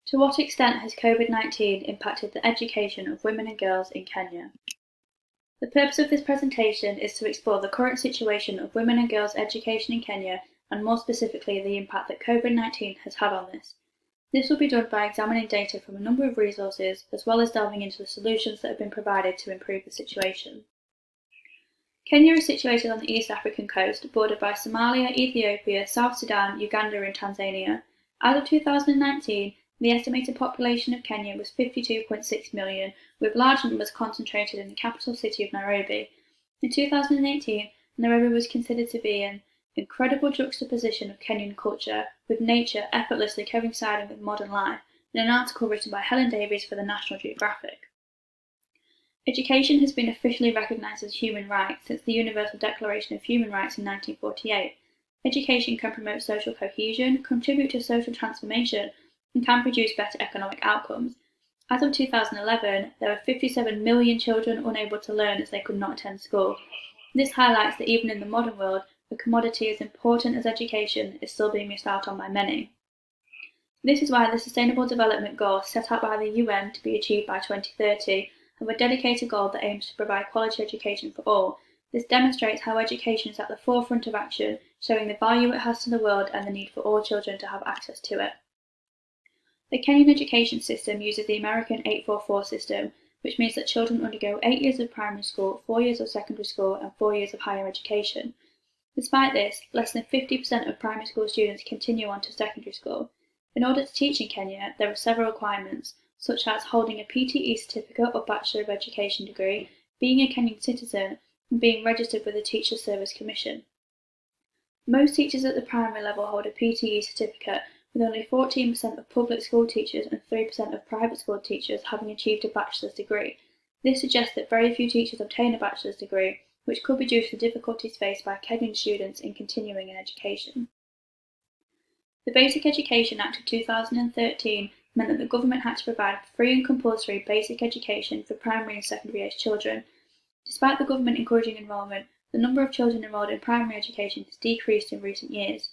To what extent has COVID-19 impacted the education of women and girls in Kenya? The purpose of this presentation is to explore the current situation of women and girls' education in Kenya, and more specifically the impact that COVID-19 has had on this. This will be done by examining data from a number of resources, as well as delving into the solutions that have been provided to improve the situation. Kenya is situated on the East African coast, bordered by Somalia, Ethiopia, South Sudan, Uganda and Tanzania. As of 2019, the estimated population of Kenya was 52.6 million, with large numbers concentrated in the capital city of Nairobi. In 2018, Nairobi was considered to be an incredible juxtaposition of Kenyan culture, with nature effortlessly coinciding with modern life, in an article written by Helen Davies for the National Geographic. Education has been officially recognised as a human right since the Universal Declaration of Human Rights in 1948. Education can promote social cohesion, contribute to social transformation, and can produce better economic outcomes. As of 2011, there were 57 million children unable to learn as they could not attend school. This highlights that even in the modern world, a commodity as important as education is still being missed out on by many. This is why the Sustainable Development Goals set out by the UN to be achieved by 2030 have a dedicated goal that aims to provide quality education for all. This demonstrates how education is at the forefront of action, showing the value it has to the world and the need for all children to have access to it. The Kenyan education system uses the American 844 system, which means that children undergo 8 years of primary school, 4 years of secondary school, and 4 years of higher education. Despite this, less than 50% of primary school students continue on to secondary school. In order to teach in Kenya, there are several requirements, such as holding a PTE certificate or Bachelor of Education degree, being a Kenyan citizen, and being registered with the Teacher Service Commission. Most teachers at the primary level hold a PTE certificate, with only 14% of public school teachers and 3% of private school teachers having achieved a bachelor's degree. This suggests that very few teachers obtain a bachelor's degree, which could be due to the difficulties faced by Kenyan students in continuing in education. The Basic Education Act of 2013 meant that the government had to provide free and compulsory basic education for primary and secondary age children. Despite the government encouraging enrolment, the number of children enrolled in primary education has decreased in recent years.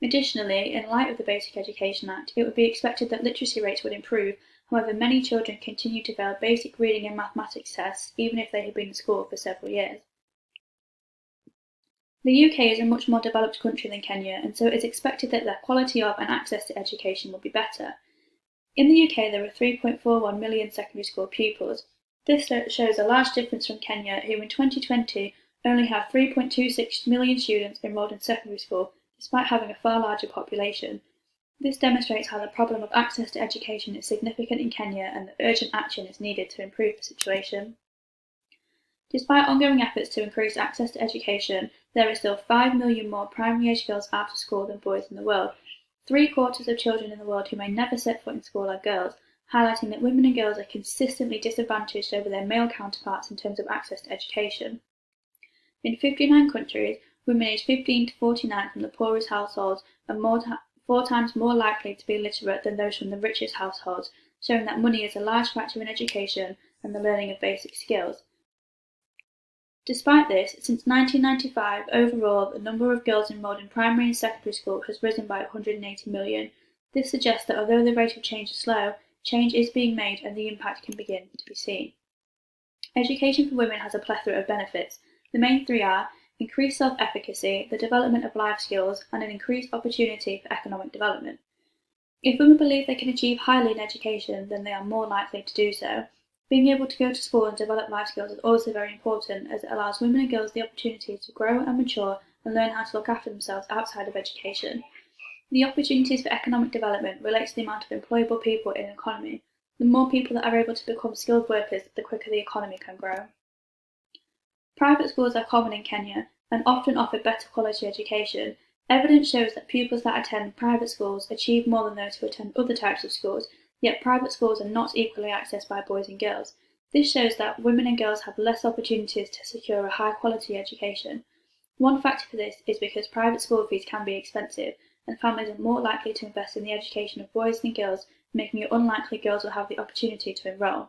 Additionally, in light of the Basic Education Act, it would be expected that literacy rates would improve. However, many children continue to fail basic reading and mathematics tests, even if they have been in school for several years. The UK is a much more developed country than Kenya, and so it is expected that the quality of and access to education will be better. In the UK, there are 3.41 million secondary school pupils. This shows a large difference from Kenya, who in 2020 only have 3.26 million students enrolled in secondary school, despite having a far larger population. This demonstrates how the problem of access to education is significant in Kenya and that urgent action is needed to improve the situation. Despite ongoing efforts to increase access to education, there are still 5 million more primary-age girls out of school than boys in the world. 3/4 of children in the world who may never set foot in school are girls, highlighting that women and girls are consistently disadvantaged over their male counterparts in terms of access to education. In 59 countries, women aged 15 to 49 from the poorest households are 4 times more likely to be literate than those from the richest households, showing that money is a large factor in education and the learning of basic skills. Despite this, since 1995, overall, the number of girls enrolled in primary and secondary school has risen by 180 million. This suggests that although the rate of change is slow, change is being made and the impact can begin to be seen. Education for women has a plethora of benefits. The main 3 are increased self-efficacy, the development of life skills, and an increased opportunity for economic development. If women believe they can achieve highly in education, then they are more likely to do so. Being able to go to school and develop life skills is also very important, as it allows women and girls the opportunity to grow and mature and learn how to look after themselves outside of education. The opportunities for economic development relate to the amount of employable people in an economy. The more people that are able to become skilled workers, the quicker the economy can grow. Private schools are common in Kenya and often offer better quality education. Evidence shows that pupils that attend private schools achieve more than those who attend other types of schools, yet private schools are not equally accessed by boys and girls. This shows that women and girls have less opportunities to secure a high-quality education. One factor for this is because private school fees can be expensive, and families are more likely to invest in the education of boys than girls, making it unlikely girls will have the opportunity to enroll.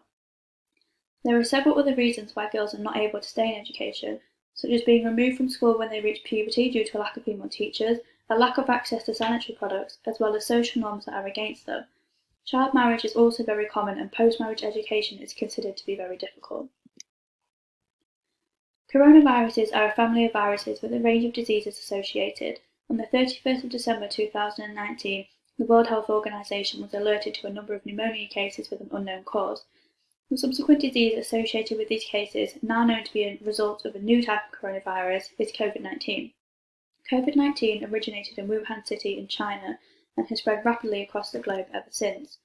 There are several other reasons why girls are not able to stay in education, such as being removed from school when they reach puberty due to a lack of female teachers, a lack of access to sanitary products, as well as social norms that are against them. Child marriage is also very common, and post-marriage education is considered to be very difficult. Coronaviruses are a family of viruses with a range of diseases associated. On the 31st of December 2019, the World Health Organization was alerted to a number of pneumonia cases with an unknown cause. The subsequent disease associated with these cases, now known to be a result of a new type of coronavirus, is COVID-19. COVID-19 originated in Wuhan City in China and has spread rapidly across the globe ever since.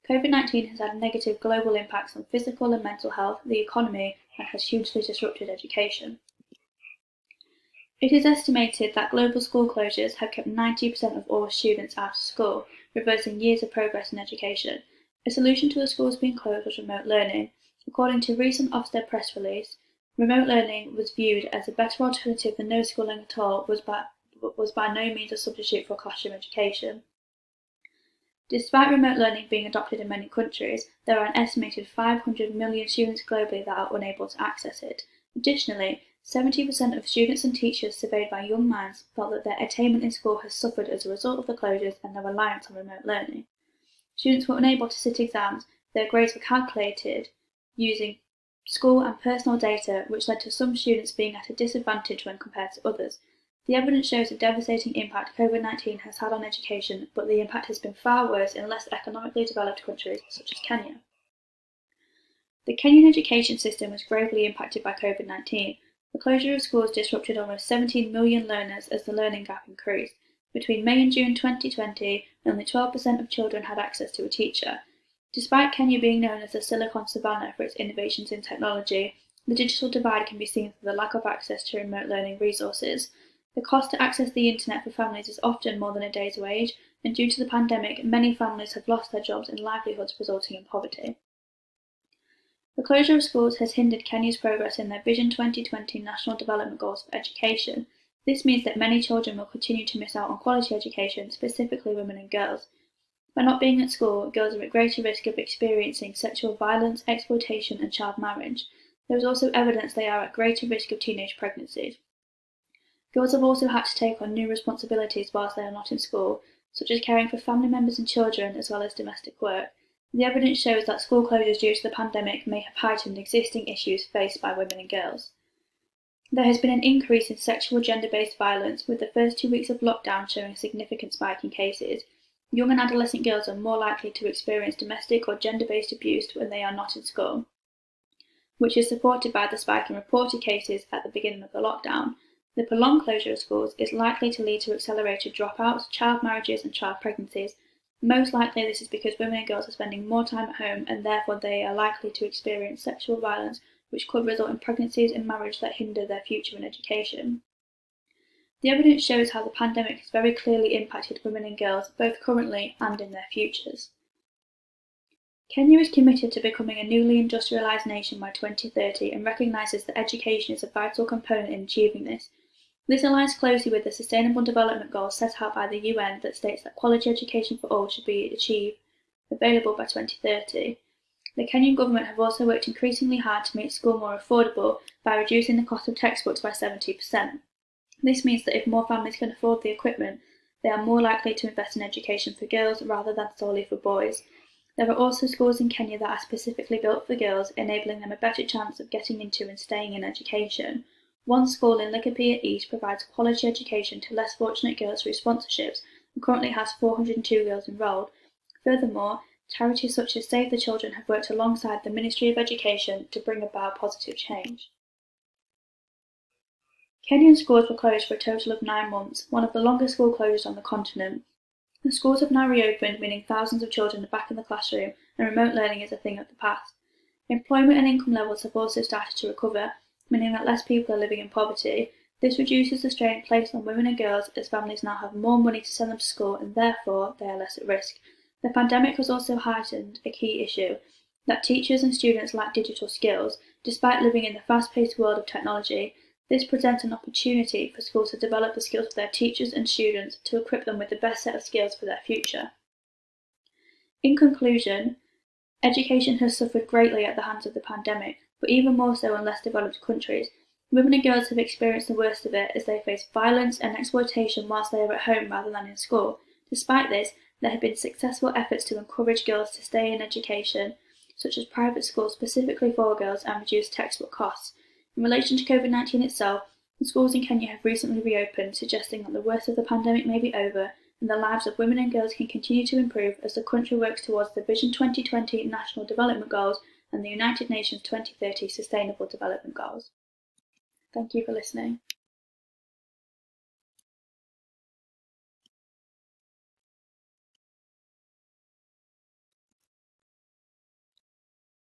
COVID-19 has had negative global impacts on physical and mental health, the economy, and has hugely disrupted education. It is estimated that global school closures have kept 90% of all students out of school, reversing years of progress in education. A solution to the schools being closed was remote learning. According to a recent Ofsted press release, remote learning was viewed as a better alternative than no schooling at all, was by no means a substitute for classroom education. Despite remote learning being adopted in many countries, there are an estimated 500 million students globally that are unable to access it. Additionally, 70% of students and teachers surveyed by Young Minds felt that their attainment in school has suffered as a result of the closures and their reliance on remote learning. Students were unable to sit exams, their grades were calculated using school and personal data, which led to some students being at a disadvantage when compared to others. The evidence shows the devastating impact COVID-19 has had on education, but the impact has been far worse in less economically developed countries such as Kenya. The Kenyan education system was gravely impacted by COVID-19. The closure of schools disrupted almost 17 million learners as the learning gap increased. Between May and June 2020, only 12% of children had access to a teacher. Despite Kenya being known as the Silicon Savannah for its innovations in technology, the digital divide can be seen through the lack of access to remote learning resources. The cost to access the internet for families is often more than a day's wage, and due to the pandemic, many families have lost their jobs and livelihoods, resulting in poverty. The closure of schools has hindered Kenya's progress in their Vision 2020 National Development Goals for education. This means that many children will continue to miss out on quality education, specifically women and girls. By not being at school, girls are at greater risk of experiencing sexual violence, exploitation, and child marriage. There is also evidence they are at greater risk of teenage pregnancies. Girls have also had to take on new responsibilities whilst they are not in school, such as caring for family members and children, as well as domestic work. The evidence shows that school closures due to the pandemic may have heightened existing issues faced by women and girls. There has been an increase in sexual gender-based violence, with the first 2 weeks of lockdown showing a significant spike in cases. Young and adolescent girls are more likely to experience domestic or gender-based abuse when they are not in school, which is supported by the spike in reported cases at the beginning of the lockdown. The prolonged closure of schools is likely to lead to accelerated dropouts, child marriages, and child pregnancies. Most likely this is because women and girls are spending more time at home, and therefore they are likely to experience sexual violence, which could result in pregnancies and marriage that hinder their future in education. The evidence shows how the pandemic has very clearly impacted women and girls, both currently and in their futures. Kenya is committed to becoming a newly industrialised nation by 2030 and recognises that education is a vital component in achieving this. This aligns closely with the Sustainable Development Goals set out by the UN that states that quality education for all should be available by 2030. The Kenyan government have also worked increasingly hard to make school more affordable by reducing the cost of textbooks by 70%. This means that if more families can afford the equipment, they are more likely to invest in education for girls rather than solely for boys. There are also schools in Kenya that are specifically built for girls, enabling them a better chance of getting into and staying in education. One school in Laikipia East provides quality education to less fortunate girls through sponsorships and currently has 402 girls enrolled. Furthermore, charities such as Save the Children have worked alongside the Ministry of Education to bring about positive change. Kenyan schools were closed for a total of 9 months, one of the longest school closures on the continent. The schools have now reopened, meaning thousands of children are back in the classroom, and remote learning is a thing of the past. Employment and income levels have also started to recover, meaning that less people are living in poverty. This reduces the strain placed on women and girls as families now have more money to send them to school and therefore they are less at risk. The pandemic has also heightened a key issue, that teachers and students lack digital skills. Despite living in the fast-paced world of technology, this presents an opportunity for schools to develop the skills of their teachers and students to equip them with the best set of skills for their future. In conclusion, education has suffered greatly at the hands of the pandemic, but even more so in less developed countries. Women and girls have experienced the worst of it as they face violence and exploitation whilst they are at home rather than in school. Despite this, there have been successful efforts to encourage girls to stay in education, such as private schools specifically for girls and reduced textbook costs. In relation to COVID-19 itself, the schools in Kenya have recently reopened, suggesting that the worst of the pandemic may be over and the lives of women and girls can continue to improve as the country works towards the Vision 2020 National Development Goals and the United Nations 2030 Sustainable Development Goals. Thank you for listening.